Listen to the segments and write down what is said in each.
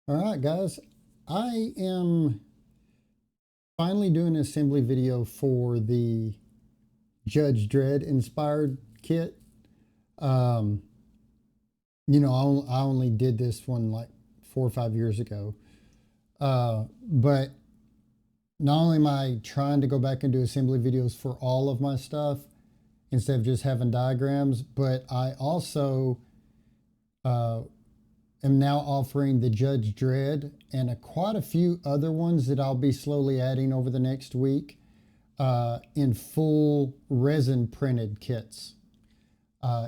All right, guys, I am finally doing an assembly video for the Judge Dredd inspired kit. Um, I only did this one like 4 or 5 years ago. But not only am I trying to go back and do assembly videos for all of my stuff instead of just having diagrams, but I also uh, am now offering the Judge Dredd and quite a few other ones that I'll be slowly adding over the next week in full resin printed kits.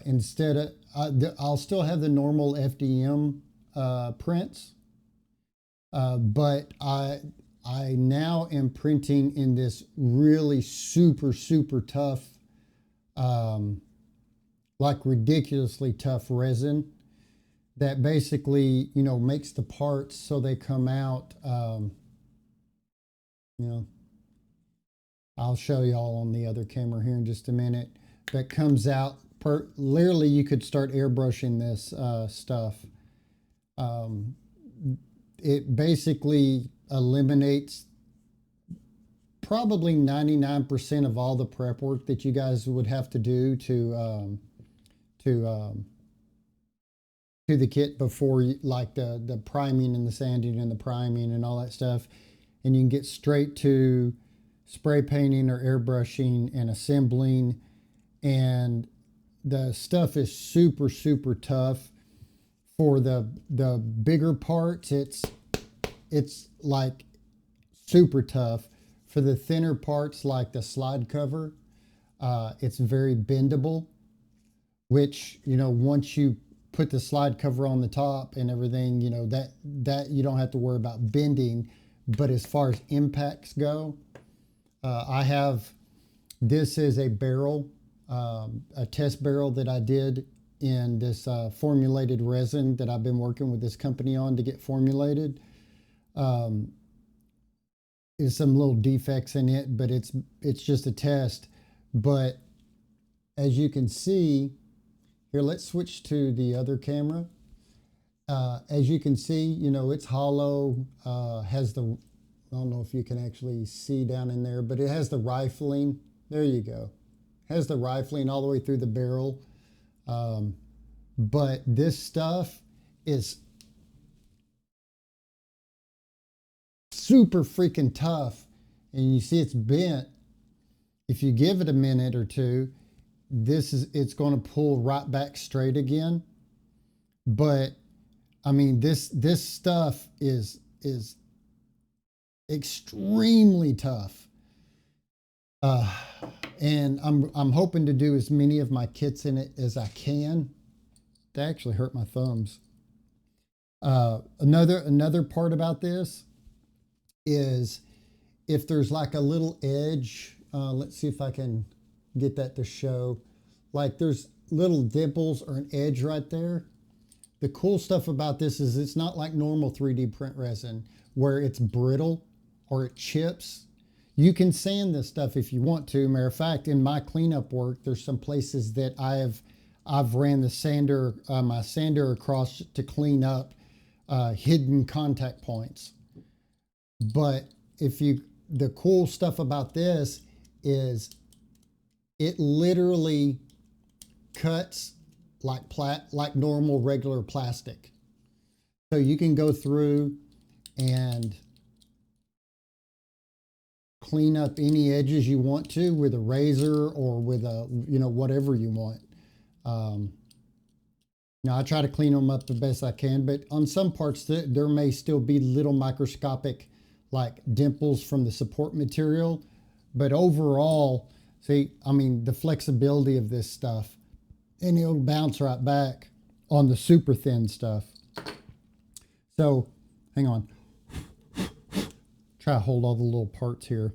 Instead of, I'll still have the normal FDM prints, but I now am printing in this really super tough, like ridiculously tough resin that basically, makes the parts so they come out, I'll show y'all on the other camera here in just a minute, that comes out, literally you could start airbrushing this stuff. It basically eliminates probably 99% of all the prep work that you guys would have to do to the kit before, like the priming and the sanding and the priming and all that stuff, and you can get straight to spray painting or airbrushing and assembling. And the stuff is super tough. For the bigger parts, it's like super tough. For the thinner parts, like the slide cover, it's very bendable, which, once you put the slide cover on the top and everything, that you don't have to worry about bending. But as far as impacts go, I have, this is a barrel, a test barrel that I did in this formulated resin that I've been working with this company on to get formulated. There's some little defects in it, but it's just a test. But as you can see, here, let's switch to the other camera. As you can see, it's hollow, has the, I don't know if you can actually see down in there, but it has the rifling. There you go. Has the rifling all the way through the barrel. But this stuff is super freaking tough. And you see it's bent. If you give it a minute or two, it's going to pull right back straight again. But I mean, this stuff is extremely tough. And I'm hoping to do as many of my kits in it as I can. They actually hurt my thumbs. Another part about this is if there's like a little edge, let's see if I can get that to show. Like there's little dimples or an edge right there. The cool stuff about this is it's not like normal 3D print resin where it's brittle or it chips. You can sand this stuff if you want to. Matter of fact, in my cleanup work, there's some places that I've ran the sander, my sander across to clean up hidden contact points. But the cool stuff about this is it literally cuts like normal regular plastic. So you can go through and clean up any edges you want to with a razor or with a, whatever you want. Now I try to clean them up the best I can, but on some parts there may still be little microscopic like dimples from the support material. But overall, see, I mean, the flexibility of this stuff, and it'll bounce right back on the super thin stuff. So hang on. Try to hold all the little parts here.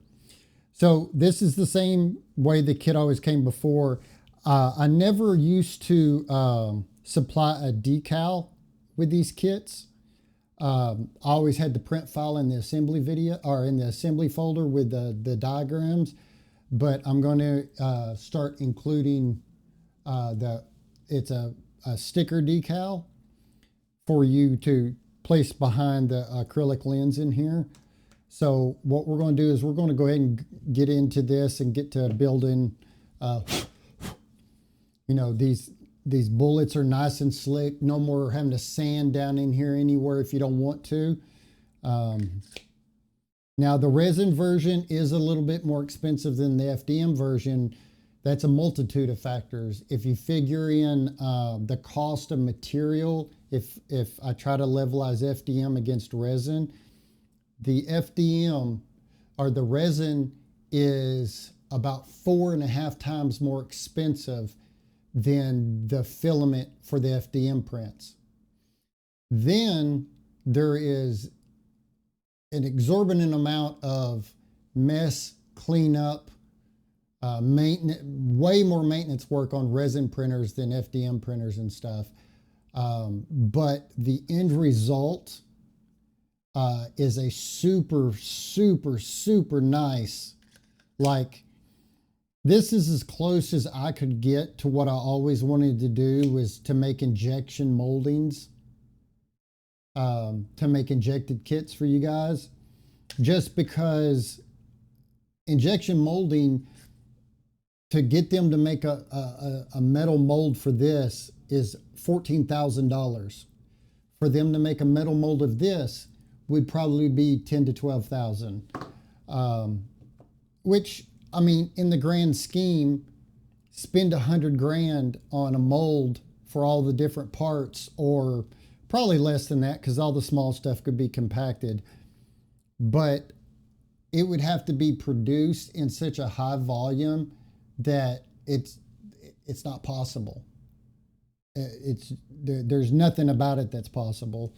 So this is the same way the kit always came before. I never used to supply a decal with these kits. I always had the print file in the assembly video or in the assembly folder with the diagrams, but I'm going to start including it's a sticker decal for you to placed behind the acrylic lens in here. So what we're going to do is we're going to go ahead and get into this and get to building, you know, these bullets are nice and slick. No more having to sand down in here anywhere if you don't want to. Now the resin version is a little bit more expensive than the FDM version. That's a multitude of factors. If you figure in the cost of material, if I try to levelize FDM against resin, the FDM or the resin is about 4.5 times more expensive than the filament for the FDM prints. Then there is an exorbitant amount of mess, cleanup, maintenance, way more maintenance work on resin printers than FDM printers and stuff. But the end result is a super, super, super nice, like, this is as close as I could get to what I always wanted to do, was to make injection moldings, to make injected kits for you guys, just because injection molding, to get them to make a metal mold for this is $14,000. For them to make a metal mold of this would probably be $10,000 to $12,000, which, I mean, in the grand scheme, spend $100,000 on a mold for all the different parts, or probably less than that because all the small stuff could be compacted. But it would have to be produced in such a high volume that it's not possible. There's nothing about it that's possible.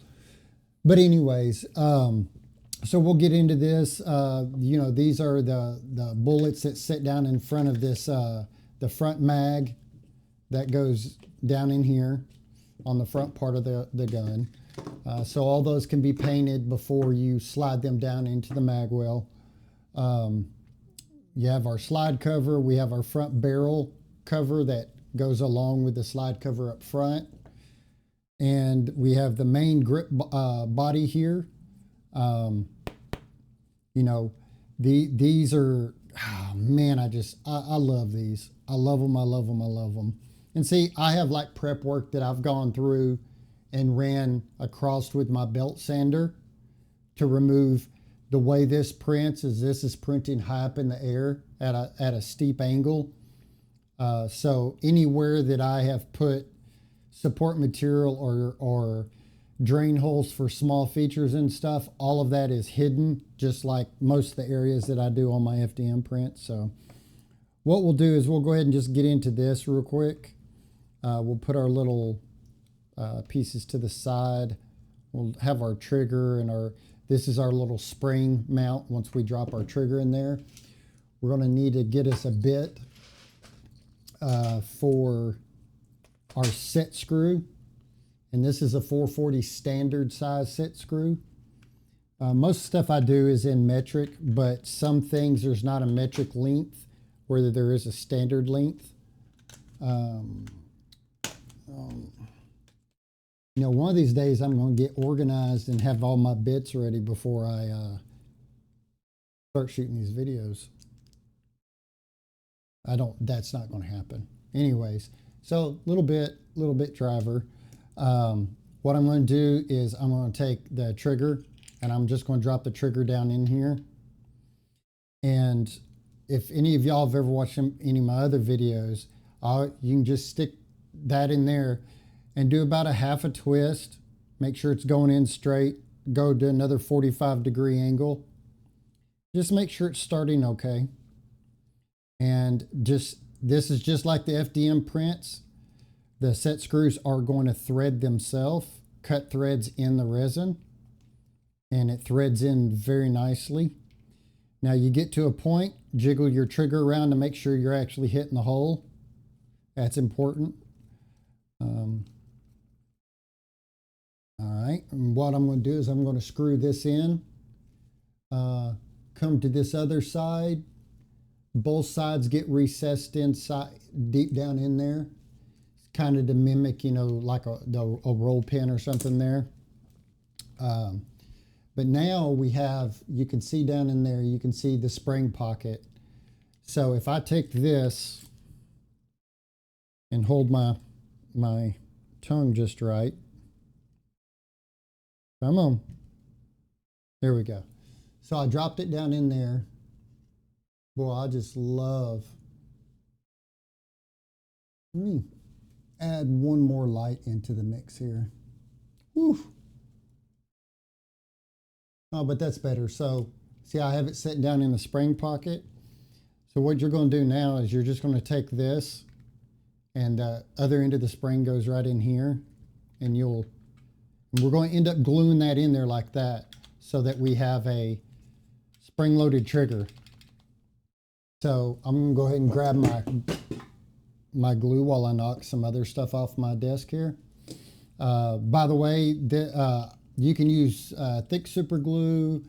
But anyways, so we'll get into this. You know, these are the bullets that sit down in front of this, the front mag that goes down in here on the front part of the gun. So all those can be painted before you slide them down into the mag well. You have our slide cover. We have our front barrel cover that goes along with the slide cover up front. And we have the main grip body here. You know, these are, oh man, I love these. I love them, I love them, I love them. And see, I have like prep work that I've gone through and ran across with my belt sander to remove. The way this prints is this is printing high up in the air at a steep angle. So anywhere that I have put support material or drain holes for small features and stuff, all of that is hidden, just like most of the areas that I do on my FDM print. So what we'll do is we'll go ahead and just get into this real quick. We'll put our little pieces to the side. We'll have our trigger and this is our little spring mount. Once we drop our trigger in there, we're going to need to get us a bit for our set screw. And this is a 440 standard size set screw. Most stuff I do is in metric, but some things there's not a metric length, where there is a standard length. You know, one of these days I'm going to get organized and have all my bits ready before I start shooting these videos. That's not going to happen. Anyways, so little bit driver. What I'm going to do is I'm going to take the trigger and I'm just going to drop the trigger down in here. And if any of y'all have ever watched any of my other videos, you can just stick that in there and do about a half a twist. Make sure it's going in straight. Go to another 45-degree angle. Just make sure it's starting okay. And this is just like the FDM prints. The set screws are going to thread themselves, cut threads in the resin, and it threads in very nicely. Now you get to a point, jiggle your trigger around to make sure you're actually hitting the hole. That's important. All right, and what I'm going to do is I'm going to screw this in, come to this other side. Both sides get recessed inside, deep down in there. It's kind of to mimic, you know, like a roll pin or something there. But now we have, you can see down in there, you can see the spring pocket. So if I take this and hold my tongue just right, come on, there we go. So I dropped it down in there. Boy, I just love, let me add one more light into the mix here. Whew. Oh, but that's better. So see, I have it set down in the spring pocket. So what you're going to do now is you're just going to take this, and the other end of the spring goes right in here, and we're going to end up gluing that in there like that, so that we have a spring-loaded trigger. So I'm going to go ahead and grab my glue while I knock some other stuff off my desk here. By the way, you can use thick super glue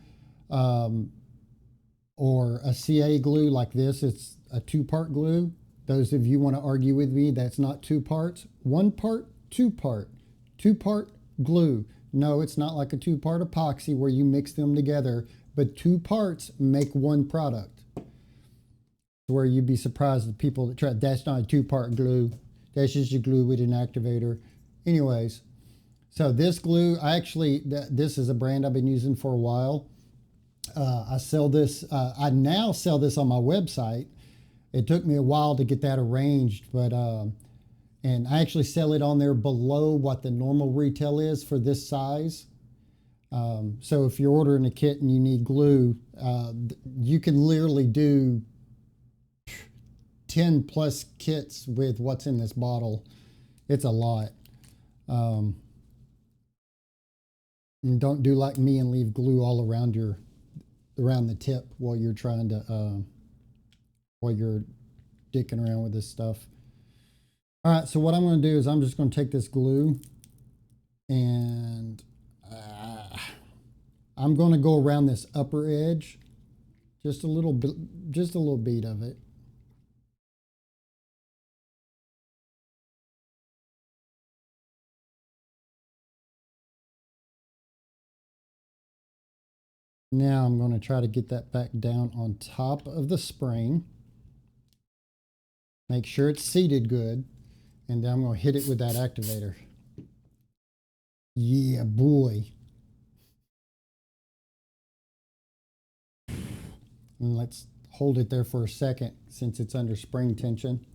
or a CA glue like this. It's a 2-part glue. Those of you want to argue with me, that's not 2 parts. 1 part, 2 part. 2-part glue. No, it's not like a 2-part epoxy where you mix them together, but 2 parts make 1 product. Where you'd be surprised at people that try, that's not a 2-part glue. That's just a glue with an activator. Anyways, so this glue, this is a brand I've been using for a while. I sell this, I now sell this on my website. It took me a while to get that arranged, but, and I actually sell it on there below what the normal retail is for this size. So if you're ordering a kit and you need glue, you can literally do 10 plus kits with what's in this bottle. It's a lot. And don't do like me and leave glue all around the tip while you're trying to while you're dicking around with this stuff. All right, so what I'm going to do is I'm just going to take this glue and I'm going to go around this upper edge, just a little bead of it. Now I'm going to try to get that back down on top of the spring. Make sure it's seated good. And then I'm going to hit it with that activator. Yeah, boy. And let's hold it there for a second since it's under spring tension.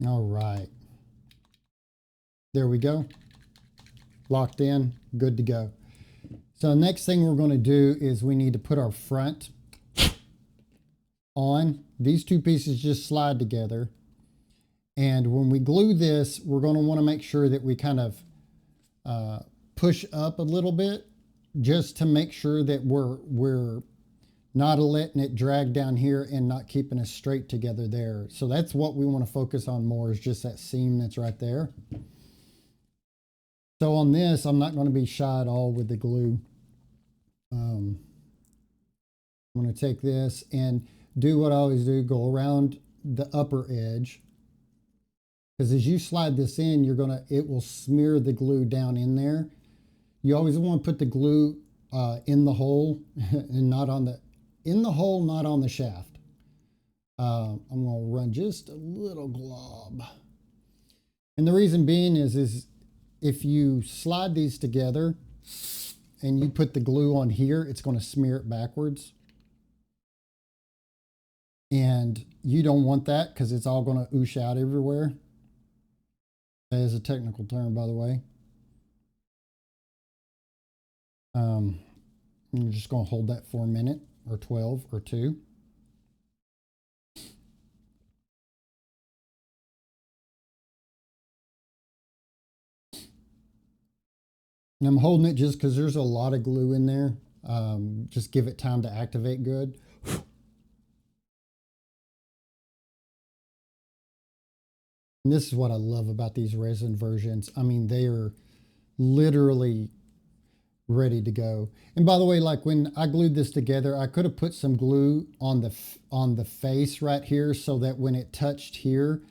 All right. There we go. Locked in, good to go. So next thing we're going to do is we need to put our front on. These 2 pieces just slide together. And when we glue this, we're going to want to make sure that we kind of push up a little bit just to make sure that we're not letting it drag down here and not keeping us straight together there. So that's what we want to focus on more, is just that seam that's right there. So on this, I'm not going to be shy at all with the glue. I'm going to take this and do what I always do, go around the upper edge. Because as you slide this in, it will smear the glue down in there. You always want to put the glue in the hole and not on the shaft. I'm going to run just a little glob. And the reason being is if you slide these together and you put the glue on here, it's going to smear it backwards. And you don't want that because it's all going to oosh out everywhere. That is a technical term, by the way. I'm just going to hold that for a minute or 12 or 2. And I'm holding it just because there's a lot of glue in there. Just give it time to activate good. And this is what I love about these resin versions. I mean, they are literally ready to go. And by the way, like when I glued this together, I could have put some glue on the face right here so that when it touched here,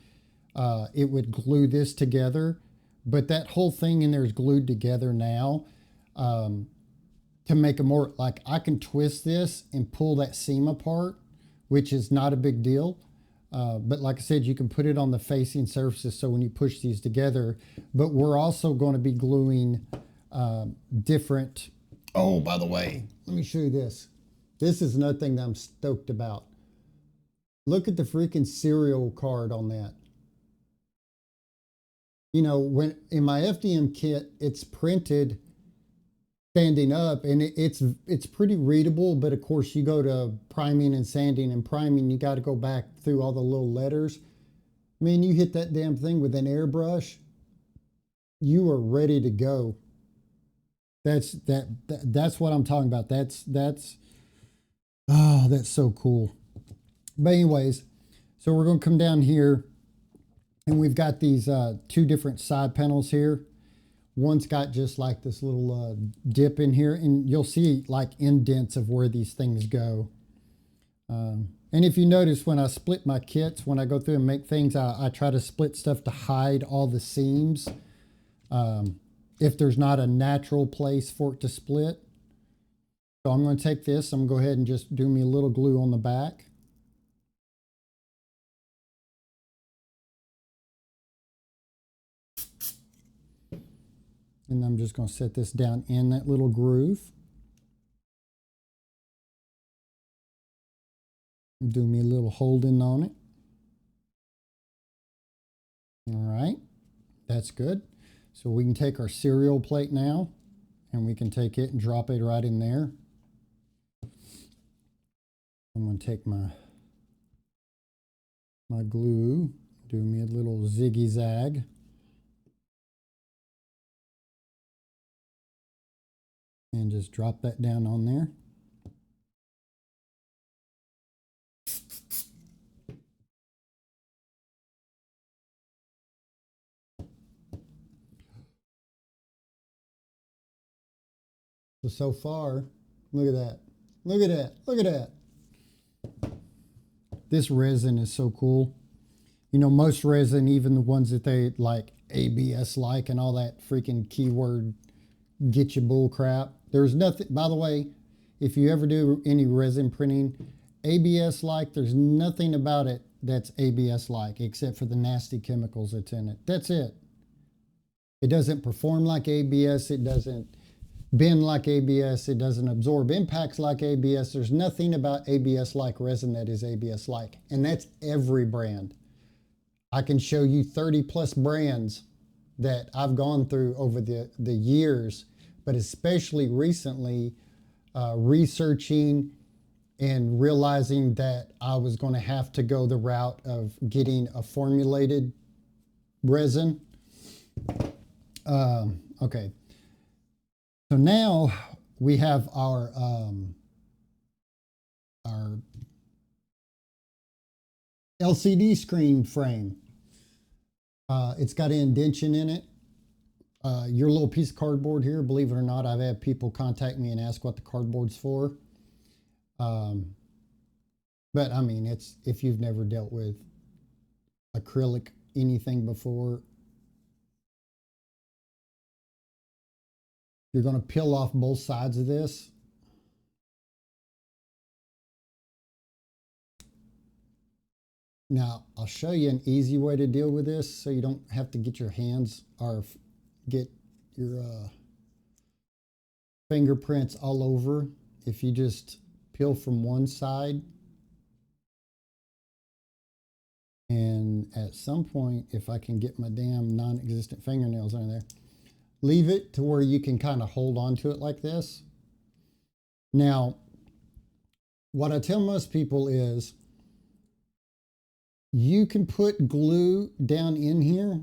it would glue this together. But that whole thing in there is glued together now, to make it more, like, I can twist this and pull that seam apart, which is not a big deal. But like I said, you can put it on the facing surfaces so when you push these together. But we're also going to be gluing different. Oh, by the way, let me show you this. This is another thing that I'm stoked about. Look at the freaking serial card on that. You know, when in my FDM kit, it's printed standing up, and it's pretty readable. But of course, you go to priming and sanding and priming, you got to go back through all the little letters. Man, you hit that damn thing with an airbrush, you are ready to go. That's what I'm talking about. That's so cool. But anyways, so we're going to come down here, and we've got these two different side panels here. One's got just like this little dip in here, and you'll see like indents of where these things go. And if you notice, when I split my kits, when I go through and make things, I try to split stuff to hide all the seams. If there's not a natural place for it to split. So I'm going to take this, I'm going to go ahead and just do me a little glue on the back. And I'm just going to set this down in that little groove. Do me a little holding on it. All right, that's good. So we can take our serial plate now, and we can take it and drop it right in there. I'm going to take my glue, do me a little ziggy zag. And just drop that down on there. So far, look at that. Look at that. Look at that. This resin is so cool. You know, most resin, even the ones that they like ABS like and all that freaking keyword get you bull crap. There's nothing, by the way, if you ever do any resin printing, ABS like, there's nothing about it that's ABS like except for the nasty chemicals that's in it. That's it. It doesn't perform like ABS. It doesn't bend like ABS. It doesn't absorb impacts like ABS. There's nothing about ABS like resin that is ABS like. And that's every brand. I can show you 30 plus brands that I've gone through over the years, but especially recently, researching and realizing that I was going to have to go the route of getting a formulated resin. Okay. So now we have our LCD screen frame. It's got an indention in it. Your little piece of cardboard here, believe it or not, I've had people contact me and ask what the cardboard's for. But I mean, it's, if you've never dealt with acrylic anything before, you're going to peel off both sides of this. Now, I'll show you an easy way to deal with this so you don't have to get your hands or get your fingerprints all over. If you just peel from one side, and at some point, if I can get my damn non-existent fingernails under there, leave it to where you can kind of hold on to it like this. Now, what I tell most people is, you can put glue down in here,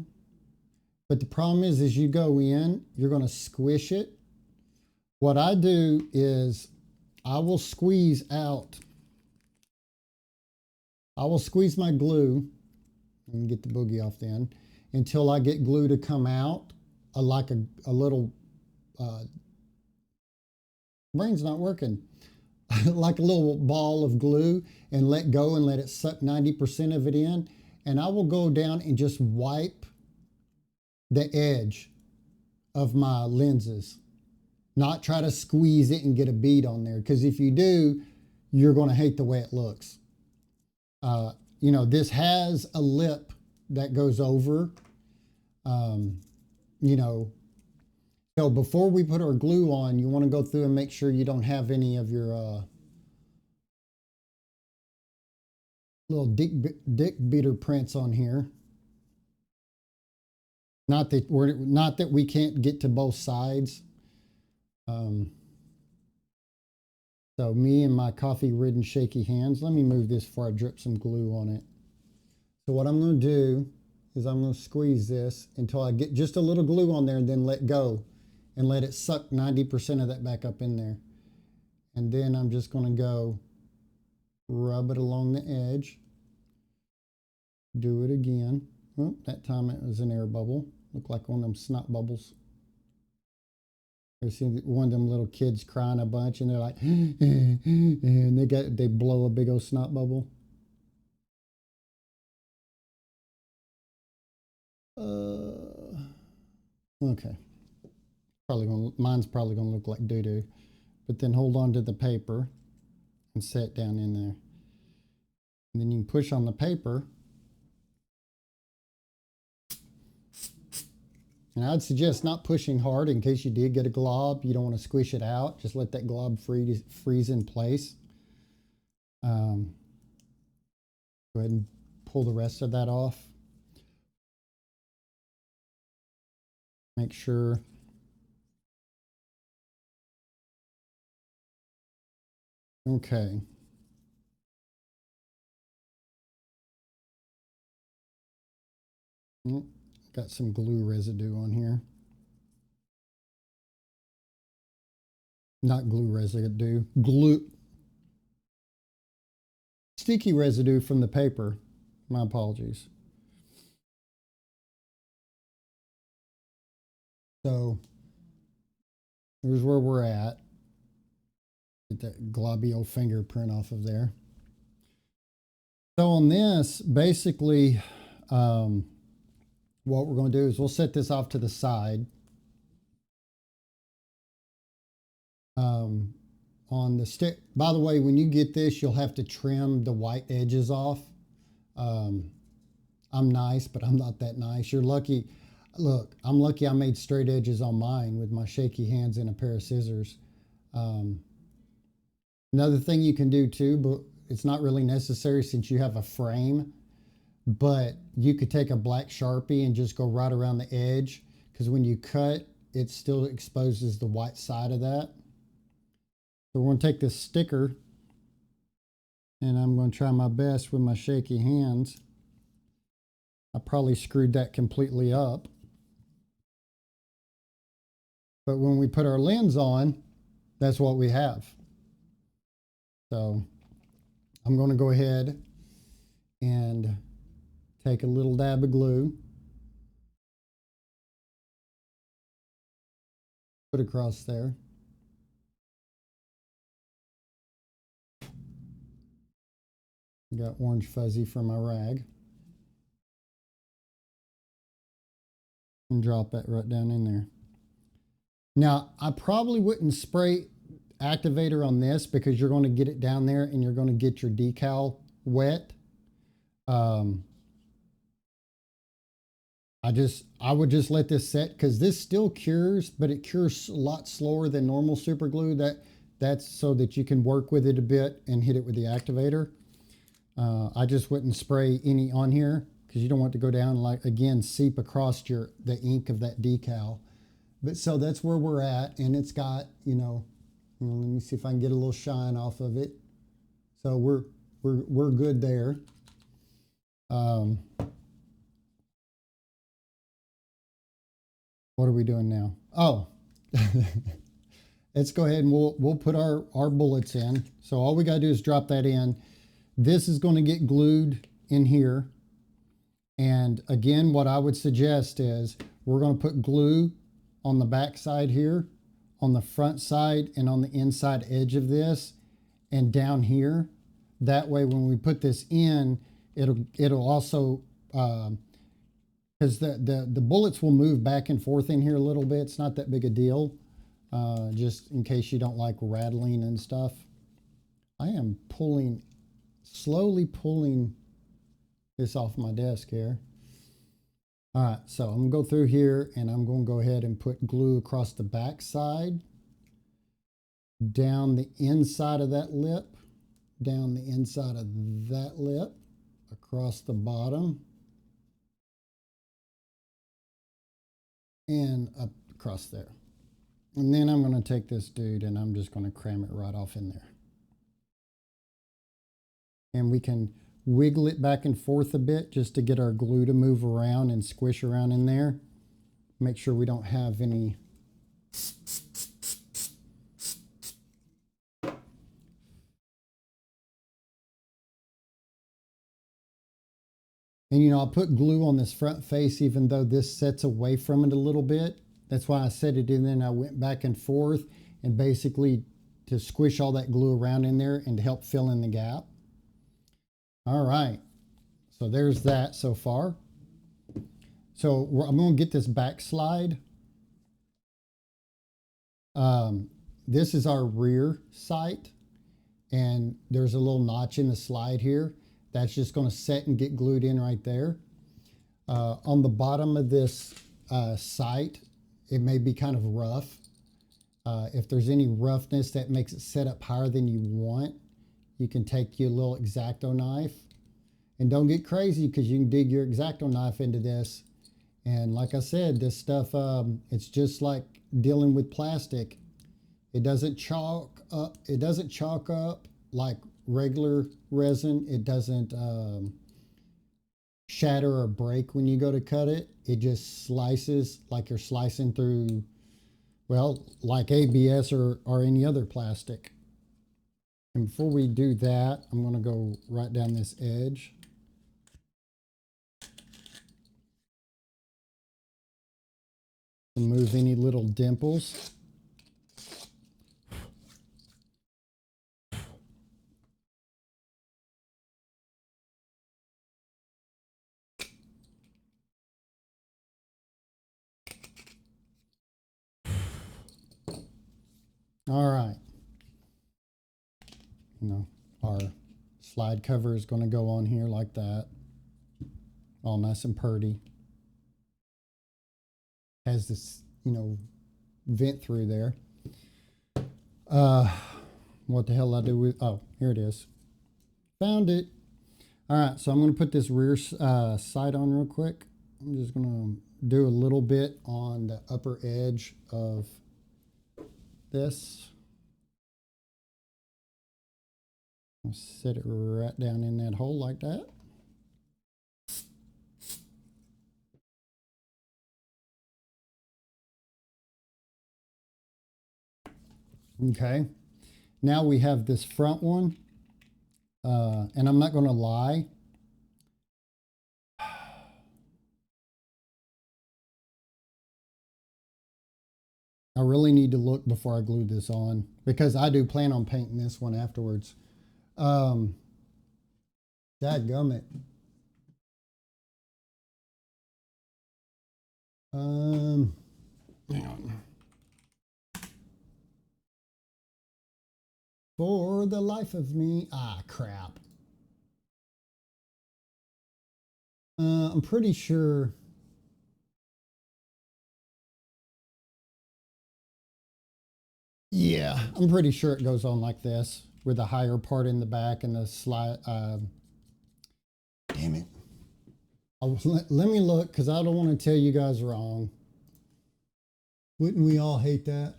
but the problem is as you go in, you're going to squish it. What I do is I will squeeze out. I will squeeze my glue, and get the boogie off then, until I get glue to come out, like a little, brain's not working, like a little ball of glue, and let go and let it suck 90% of it in. and I will go down and just wipe the edge of my lenses, not try to squeeze it and get a bead on there, because if you do, you're going to hate the way it looks. You know, this has a lip that goes over, you know, so before we put our glue on, you want to go through and make sure you don't have any of your little dick beater prints on here. Not that we can't get to both sides. So me and my coffee-ridden shaky hands. Let me move this before I drip some glue on it. So what I'm going to do is I'm going to squeeze this until I get just a little glue on there and then let go and let it suck 90% of that back up in there. And then I'm just going to go rub it along the edge. Do it again. Oh, that time it was an air bubble. Looked like one of them snot bubbles. I've seen one of them little kids crying a bunch, and they're like, and they blow a big old snot bubble. Okay. Mine's probably gonna look like doo doo, but then hold on to the paper and set down in there, and then you can push on the paper. And I'd suggest not pushing hard in case you did get a glob. You don't want to squish it out. Just let that glob freeze in place. Go ahead and pull the rest of that off. Make sure. Okay. Got some glue residue on here. Not glue residue, sticky residue from the paper. My apologies. So here's where we're at. Get that globby old fingerprint off of there. So on this, basically, what we're going to do is we'll set this off to the side. On the stick, by the way, when you get this, you'll have to trim the white edges off. I'm nice, but I'm not that nice. You're lucky. Look, I'm lucky I made straight edges on mine with my shaky hands and a pair of scissors. Another thing you can do too, but it's not really necessary since you have a frame, but you could take a black Sharpie and just go right around the edge, because when you cut, it still exposes the white side of that. So we're going to take this sticker, and I'm going to try my best with my shaky hands. I probably screwed that completely up. But when we put our lens on, that's what we have. So I'm going to go ahead and take a little dab of glue, put across there. Got orange fuzzy for my rag. And drop that right down in there. Now, I probably wouldn't spray activator on this because you're going to get it down there and you're going to get your decal wet. I would just let this set, because this still cures, but it cures a lot slower than normal super glue. That's so that you can work with it a bit and hit it with the activator. I just wouldn't spray any on here because you don't want to go down, like, again, seep across the ink of that decal. But so that's where we're at, and it's got, you know, let me see if I can get a little shine off of it. So we're good there. What are we doing now? Oh, let's go ahead and we'll put our bullets in. So all we got to do is drop that in. This is going to get glued in here. And again, what I would suggest is we're going to put glue on the back side here, on the front side, and on the inside edge of this, and down here. That way, when we put this in, it'll also because the bullets will move back and forth in here a little bit. It's not that big a deal, just in case you don't like rattling and stuff. I am slowly pulling this off my desk here. All right, so I'm gonna go through here and I'm gonna go ahead and put glue across the back side, down the inside of that lip, down the inside of that lip, across the bottom, and up across there. And then I'm gonna take this dude and I'm just gonna cram it right off in there. And we can wiggle it back and forth a bit just to get our glue to move around and squish around in there. Make sure we don't have any and I'll put glue on this front face even though this sets away from it a little bit. That's why I set it in there and I went back and forth and basically to squish all that glue around in there and to help fill in the gap. All right, so there's that so far. So I'm going to get this back slide. This is our rear sight, and there's a little notch in the slide here. That's just going to set and get glued in right there. On the bottom of this sight, it may be kind of rough. If there's any roughness that makes it set up higher than you want, you can take your little X-Acto knife, and don't get crazy because you can dig your X-Acto knife into this. And like I said, this stuff, it's just like dealing with plastic. It doesn't chalk up. It doesn't chalk up like regular resin. It doesn't shatter or break when you go to cut it. It just slices like you're slicing through, well, like ABS or any other plastic. And before we do that, I'm going to go right down this edge. Remove any little dimples. All right. Our slide cover is going to go on here like that. All nice and pretty. Has this, vent through there. What the hell did I do with, oh, here it is. Found it. All right, so I'm going to put this rear sight on real quick. I'm just going to do a little bit on the upper edge of this. I'll set it right down in that hole like that. Okay, now we have this front one, and I'm not going to lie. I really need to look before I glue this on because I do plan on painting this one afterwards. Dadgummit. Hang on. For the life of me, crap. I'm pretty sure. Yeah, I'm pretty sure it goes on like this with the higher part in the back and the slide. Damn it. Let me look because I don't want to tell you guys wrong. Wouldn't we all hate that?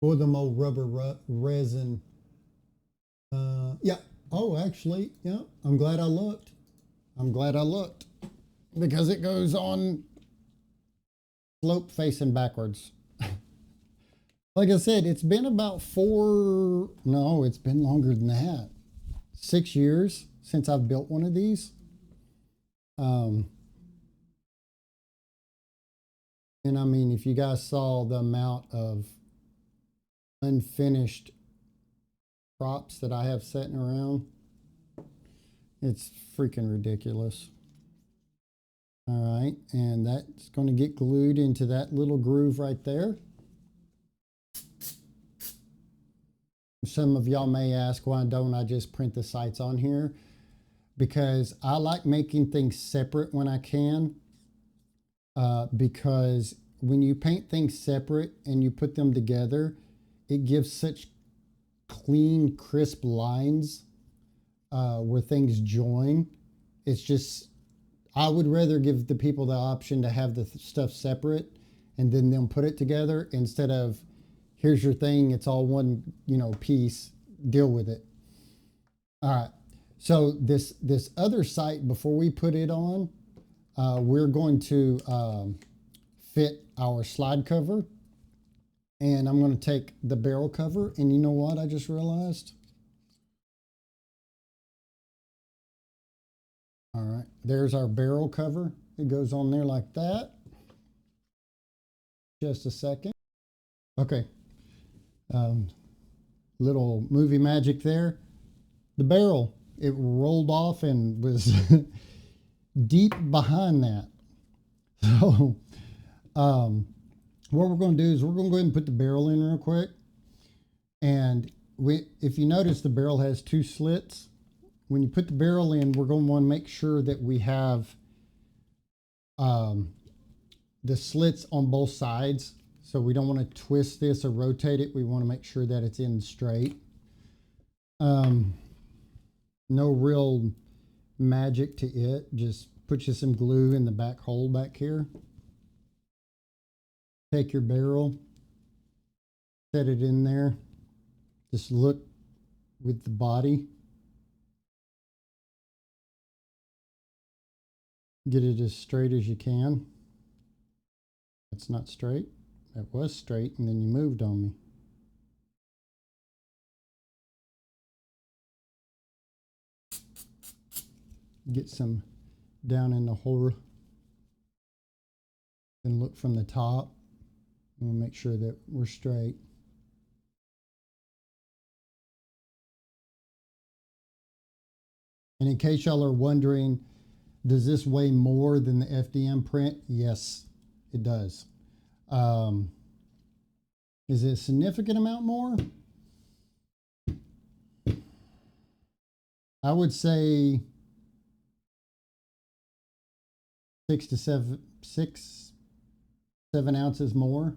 Or the old rubber resin. Yeah. Oh, actually, yeah. I'm glad I looked. I'm glad I looked because it goes on slope facing backwards. Like I said, it's been about no, it's been longer than that. 6 years since I've built one of these. Um, and I mean, if you guys saw the amount of unfinished props that I have sitting around, it's freaking ridiculous. All right, and that's going to get glued into that little groove right there. Some of y'all may ask, why don't I just print the sights on here? Because I like making things separate when I can. Because when you paint things separate and you put them together, it gives such clean, crisp lines where things join. It's just, I would rather give the people the option to have the stuff separate and then them put it together instead of, here's your thing, it's all one, piece, deal with it. All right. So this other sight, before we put it on, we're going to fit our slide cover, and I'm going to take the barrel cover, and you know what I just realized? All right, there's our barrel cover. It goes on there like that. Just a second. Okay. Little movie magic there. The barrel, it rolled off and was deep behind that. So what we're going to do is we're going to go ahead and put the barrel in real quick. And if you notice, the barrel has two slits. When you put the barrel in, we're going to want to make sure that we have the slits on both sides. So we don't want to twist this or rotate it. We want to make sure that it's in straight. No real magic to it. Just put you some glue in the back hole back here. Take your barrel, set it in there. Just look with the body. Get it as straight as you can. That's not straight. That was straight, and then you moved on me. Get some down in the hole. Then look from the top. We'll make sure that we're straight. And in case y'all are wondering, does this weigh more than the FDM print? Yes, it does. Is it a significant amount more? I would say 6 to 7 ounces more.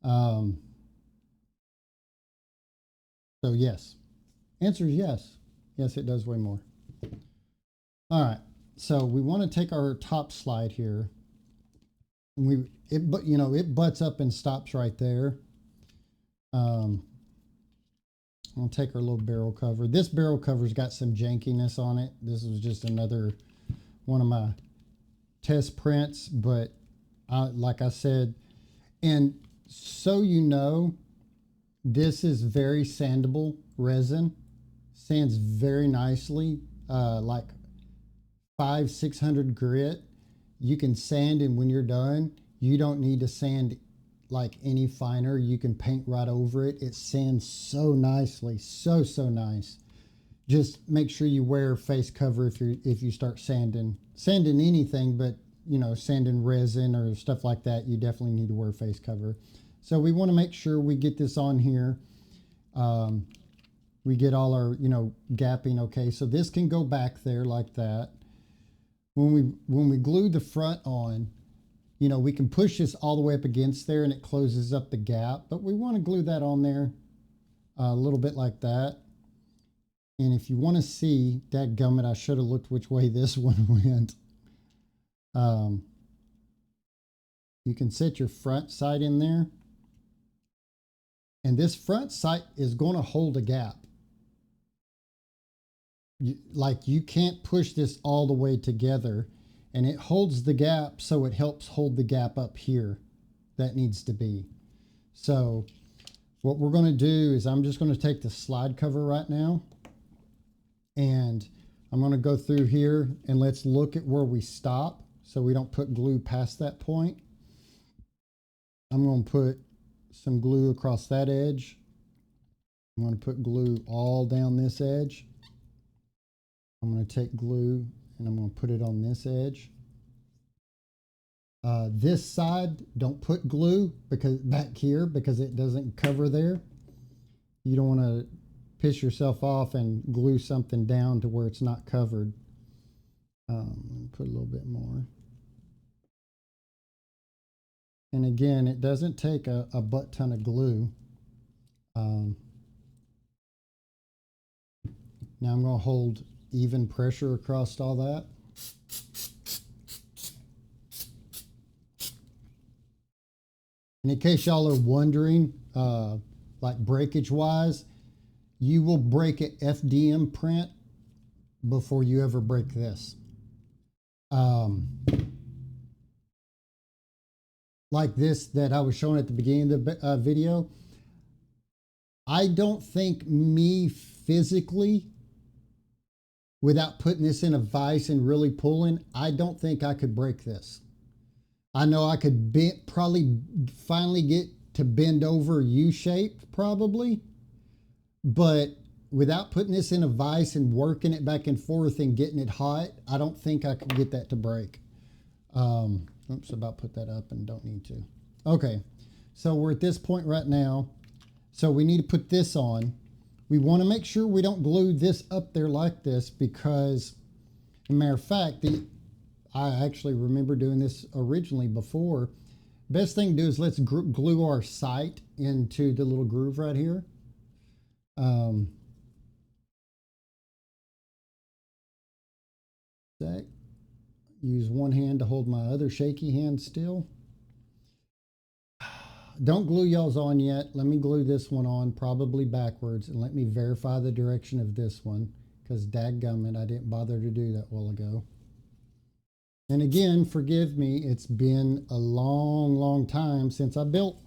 So yes, answer is yes. Yes, it does weigh more. All right, so we want to take our top slide here, and it butts up and stops right there. I'll take our little barrel cover. This barrel cover's got some jankiness on it. This was just another one of my test prints, but like I said, and so this is very sandable resin. Sands very nicely, like 500-600 grit. You can sand, and when you're done, you don't need to sand like any finer. You can paint right over it. It sands so nicely, so nice. Just make sure you wear face cover if you start sanding anything, but sanding resin or stuff like that, you definitely need to wear face cover. So we want to make sure we get this on here. We get all our gapping okay. So this can go back there like that. When we glue the front on, we can push this all the way up against there and it closes up the gap, but we want to glue that on there a little bit like that. And if you want to see, dadgummit, I should have looked which way this one went. You can set your front sight in there, and this front sight is going to hold a gap. You can't push this all the way together, and it holds the gap, so it helps hold the gap up here that needs to be. So What we're going to do is I'm just going to take the slide cover right now, and I'm going to go through here and let's look at where we stop so we don't put glue past that point. I'm going to put some glue across that edge. I'm going to put glue all down this edge. I'm going to take glue and I'm going to put it on this edge. This side, don't put glue because back here because it doesn't cover there. You don't want to piss yourself off and glue something down to where it's not covered. Put a little bit more. And again, it doesn't take a butt ton of glue. Now I'm going to hold even pressure across all that. And in case y'all are wondering, like breakage wise, you will break an FDM print before you ever break this. Like this that I was showing at the beginning of the video, I don't think me physically, without putting this in a vise and really pulling, I don't think I could break this. I know I could probably finally get to bend over U-shaped probably, but without putting this in a vise and working it back and forth and getting it hot, I don't think I could get that to break. Oops, about put that up and don't need to. Okay, so we're at this point right now. So we need to put this on. We want to make sure we don't glue this up there like this because, as a matter of fact, I actually remember doing this originally before. Best thing to do is let's glue our sight into the little groove right here. Use one hand to hold my other shaky hand still. Don't glue y'all's on yet. Let me glue this one on, probably backwards, and let me verify the direction of this one, because dadgummit, I didn't bother to do that a while ago. And again, forgive me, it's been a long, long time since I built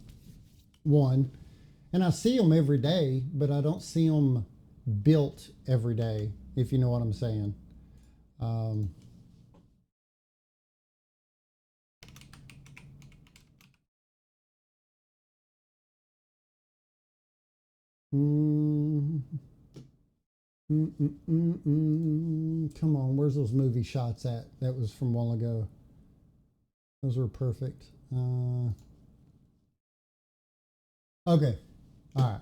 one. And I see them every day, but I don't see them built every day, if you know what I'm saying. Come on, where's those movie shots at? That was from a while ago. Those were perfect. Okay, all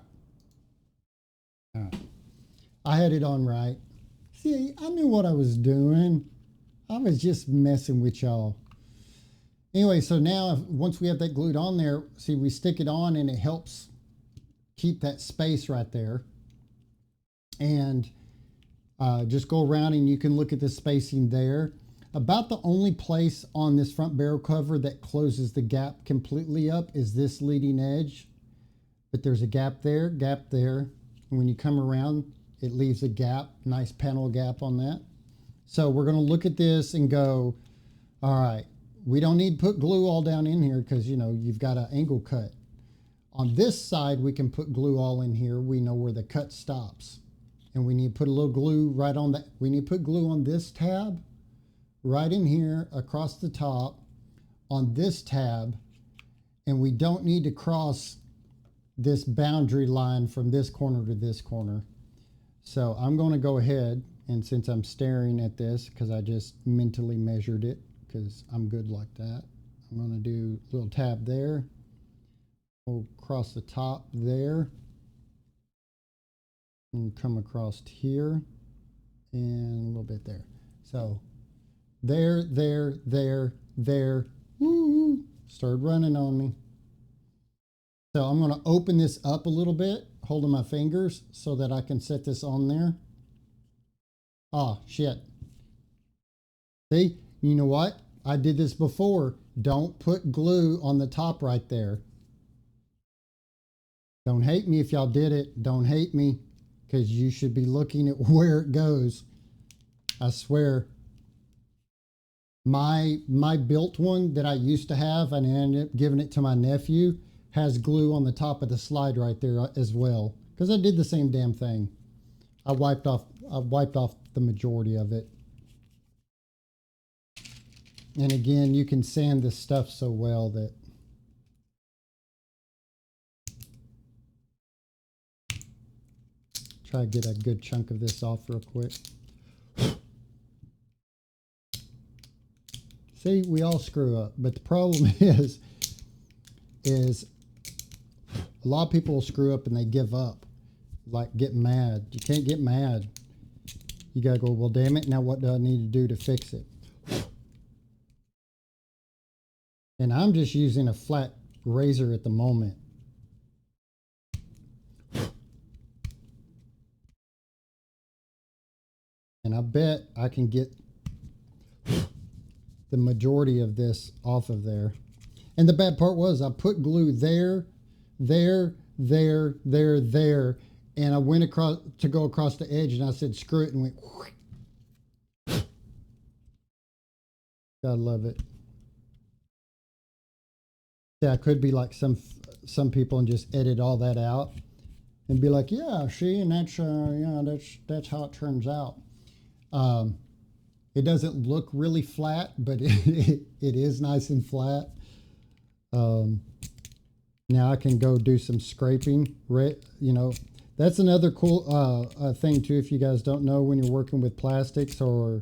right. I had it on right. See, I knew what I was doing. I was just messing with y'all. Anyway, so now once we have that glued on there, see, we stick it on and it helps keep that space right there. And just go around and you can look at the spacing there. About the only place on this front barrel cover that closes the gap completely up is this leading edge. But there's a gap there, and when you come around, it leaves a gap, nice panel gap on that. So we're going to look at this and go, all right, we don't need to put glue all down in here because, you know, you've got an angle cut. On this side, we can put glue all in here. We know where the cut stops. And we need to put a little glue right on that. We need to put glue on this tab, right in here, across the top, on this tab. And we don't need to cross this boundary line from this corner to this corner. So I'm going to go ahead, and since I'm staring at this, because I just mentally measured it, because I'm good like that, I'm going to do a little tab there. We'll cross the top there. And come across here and a little bit there. So there. Woo! Started running on me. So I'm going to open this up a little bit, holding my fingers so that I can set this on there. Ah, shit. See, you know what? I did this before. Don't put glue on the top right there. Don't hate me if y'all did it. Don't hate me, because you should be looking at where it goes. I swear. My built one that I used to have, and I ended up giving it to my nephew, has glue on the top of the slide right there as well, because I did the same damn thing. I wiped off the majority of it. And again, you can sand this stuff so well that try to get a good chunk of this off real quick. See, we all screw up, but the problem is a lot of people will screw up and they give up, like get mad. You can't get mad. You gotta go, well, damn it, now what do I need to do to fix it? And I'm just using a flat razor at the moment. And I bet I can get the majority of this off of there. And the bad part was I put glue there, there, there, there, there, and I went across to go across the edge and I said, screw it, and went, whoosh. Gotta love it. Yeah, I could be like some people and just edit all that out and be like, yeah, see, and that's that's how it turns out. It doesn't look really flat, but it is nice and flat. Now I can go do some scraping. You know, that's another cool thing too. If you guys don't know, when you're working with plastics or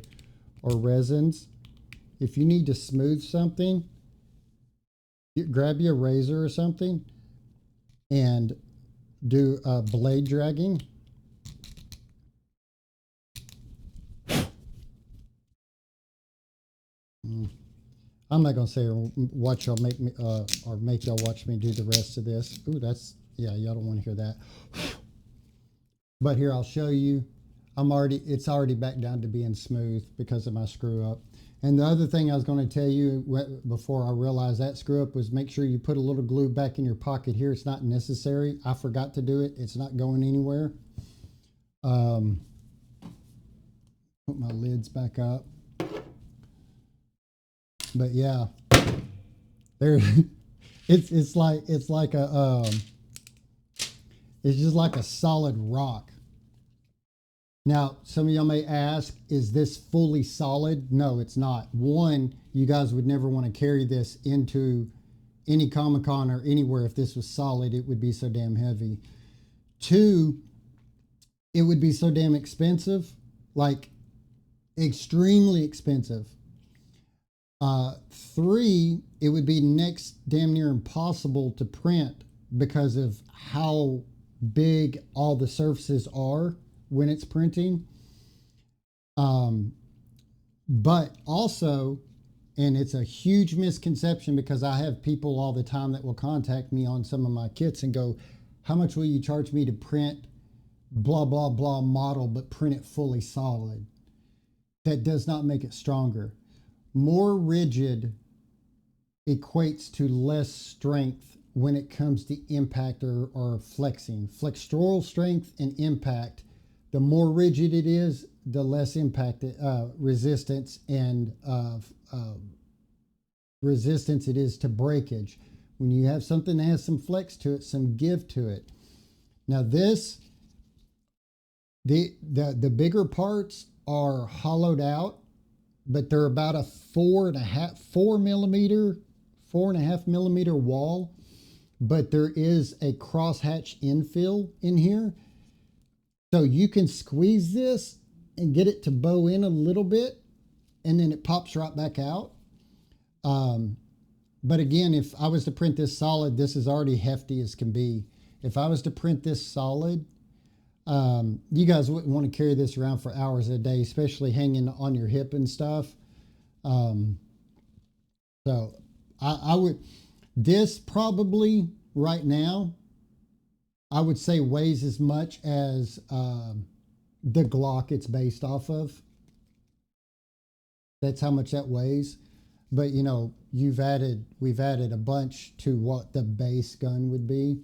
resins, if you need to smooth something, grab you a razor or something and do blade dragging. I'm not gonna say watch y'all make me or make y'all watch me do the rest of this. Ooh, that's, yeah, y'all don't want to hear that. But here, I'll show you. It's already back down to being smooth because of my screw up. And the other thing I was going to tell you before I realized that screw up was make sure you put a little glue back in your pocket here. It's not necessary. I forgot to do it. It's not going anywhere. Put my lids back up. But yeah, there, it's just like a solid rock. Now, some of y'all may ask, is this fully solid? No, it's not. One, you guys would never want to carry this into any Comic-Con or anywhere. If this was solid, it would be so damn heavy. Two, it would be so damn expensive, like extremely expensive. Three, it would be next damn near impossible to print because of how big all the surfaces are when it's printing. But also, and it's a huge misconception because I have people all the time that will contact me on some of my kits and go, how much will you charge me to print blah, blah, blah model, but print it fully solid? That does not make it stronger. More rigid equates to less strength when it comes to impact or flexing. Flexural strength and impact, the more rigid it is, the less impact resistance and resistance it is to breakage. When you have something that has some flex to it, some give to it. Now this, the bigger parts are hollowed out, but they're about a 4.5 millimeter wall, but there is a crosshatch infill in here. So you can squeeze this and get it to bow in a little bit, and then it pops right back out. But again, if I was to print this solid, this is already hefty as can be. If I was to print this solid, you guys wouldn't want to carry this around for hours a day, especially hanging on your hip and stuff. So I would, this probably right now, I would say weighs as much as the Glock it's based off of. That's how much that weighs. But you know, we've added a bunch to what the base gun would be.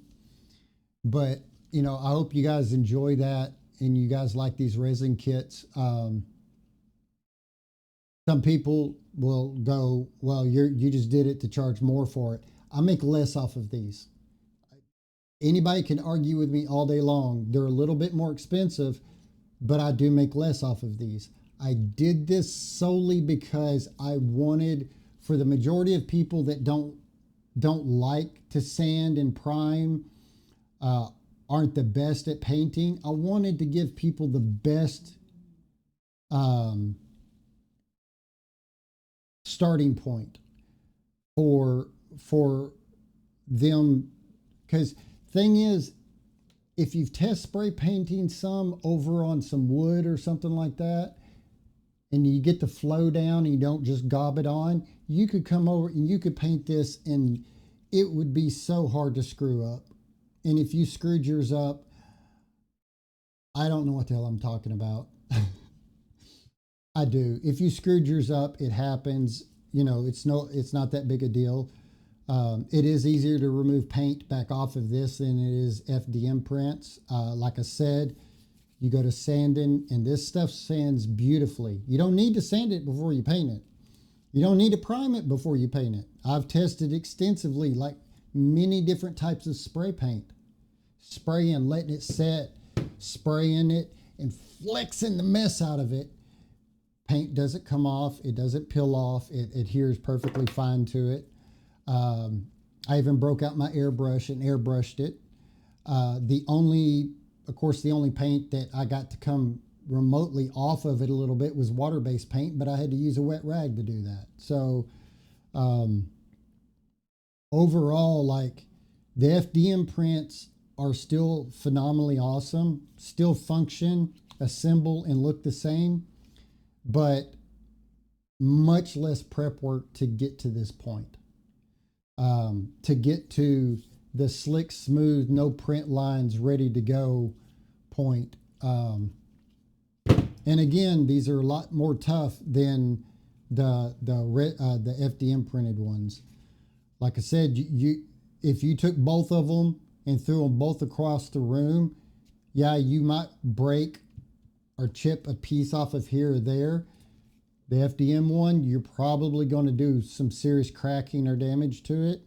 But you know, I hope you guys enjoy that and you guys like these resin kits. Some people will go, well, you just did it to charge more for it. I make less off of these. Anybody can argue with me all day long. They're a little bit more expensive, but I do make less off of these. I did this solely because I wanted, for the majority of people that don't like to sand and prime, aren't the best at painting, I wanted to give people the best um, starting point for them. Because thing is, if you've test spray painting some over on some wood or something like that, and you get the flow down and you don't just gob it on, you could come over and you could paint this and it would be so hard to screw up. And if you screwed yours up, I don't know what the hell I'm talking about. I do. If you screwed yours up, it happens. You know, it's not that big a deal. It is easier to remove paint back off of this than it is FDM prints. Like I said, you go to sanding and this stuff sands beautifully. You don't need to sand it before you paint it. You don't need to prime it before you paint it. I've tested extensively, like many different types of spray paint. Spraying, letting it set, spraying it, and flexing the mess out of it. Paint doesn't come off. It doesn't peel off. It adheres perfectly fine to it. I even broke out my airbrush and airbrushed it. The only paint that I got to come remotely off of it a little bit was water-based paint, but I had to use a wet rag to do that. So overall, like, the FDM prints are still phenomenally awesome, still function, assemble, and look the same, but much less prep work to get to this point. To get to the slick, smooth, no print lines, ready to go point. And again, these are a lot more tough than the FDM printed ones. Like I said, if you took both of them and threw them both across the room, yeah, you might break or chip a piece off of here or there. The FDM one, you're probably going to do some serious cracking or damage to it.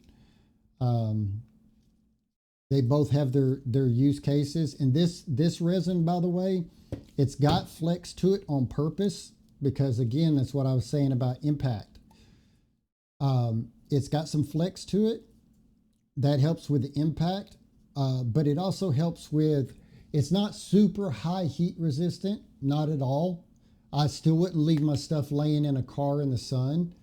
They both have their use cases. And this resin, by the way, it's got flex to it on purpose because, again, that's what I was saying about impact. It's got some flex to it. That helps with the impact, but it also helps with, it's not super high heat resistant, not at all. I still wouldn't leave my stuff laying in a car in the sun.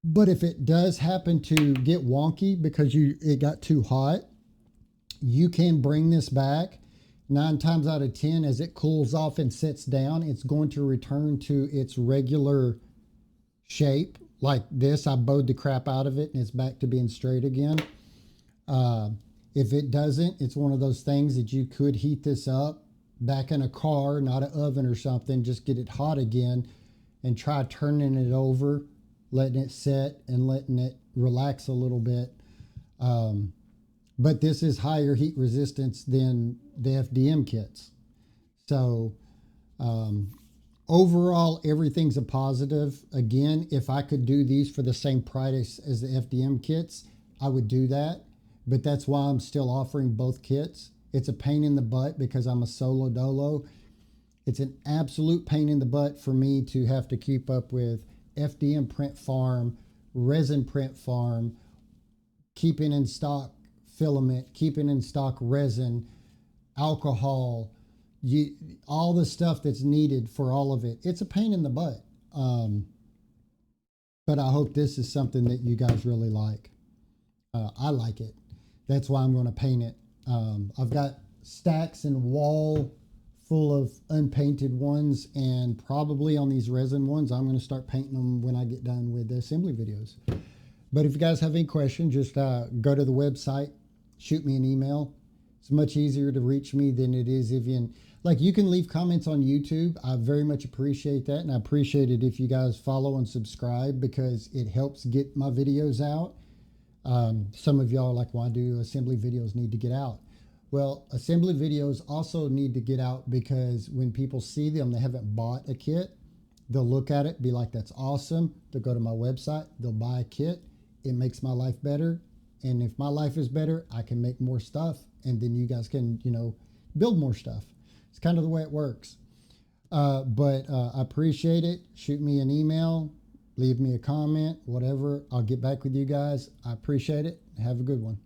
But if it does happen to get wonky because it got too hot, you can bring this back. 9 times out of 10, as it cools off and sets down, it's going to return to its regular shape. Like this, I bowed the crap out of it and it's back to being straight again. If it doesn't, it's one of those things that you could heat this up back in a car, not an oven or something, just get it hot again and try turning it over, letting it set and letting it relax a little bit. But this is higher heat resistance than the FDM kits. So overall, everything's a positive. Again, if I could do these for the same price as the FDM kits, I would do that. But that's why I'm still offering both kits. It's a pain in the butt because I'm a solo dolo. It's an absolute pain in the butt for me to have to keep up with FDM print farm, resin print farm, keeping in stock filament, keeping in stock resin, alcohol, all the stuff that's needed for all of it. It's a pain in the butt. But I hope this is something that you guys really like. I like it. That's why I'm going to paint it. I've got stacks and wall full of unpainted ones, and probably on these resin ones, I'm going to start painting them when I get done with the assembly videos. But if you guys have any questions, just go to the website, shoot me an email. It's much easier to reach me than it is if you can leave comments on YouTube. I very much appreciate that, and I appreciate it if you guys follow and subscribe because it helps get my videos out. Some of y'all are like, why do assembly videos need to get out? Well, assembly videos also need to get out because when people see them, they haven't bought a kit. They'll look at it, be like, that's awesome. They'll go to my website, they'll buy a kit. It makes my life better. And if my life is better, I can make more stuff. and then you guys can, you know, build more stuff. It's kind of the way it works. But I appreciate it. Shoot me an email, leave me a comment, whatever. I'll get back with you guys. I appreciate it. Have a good one.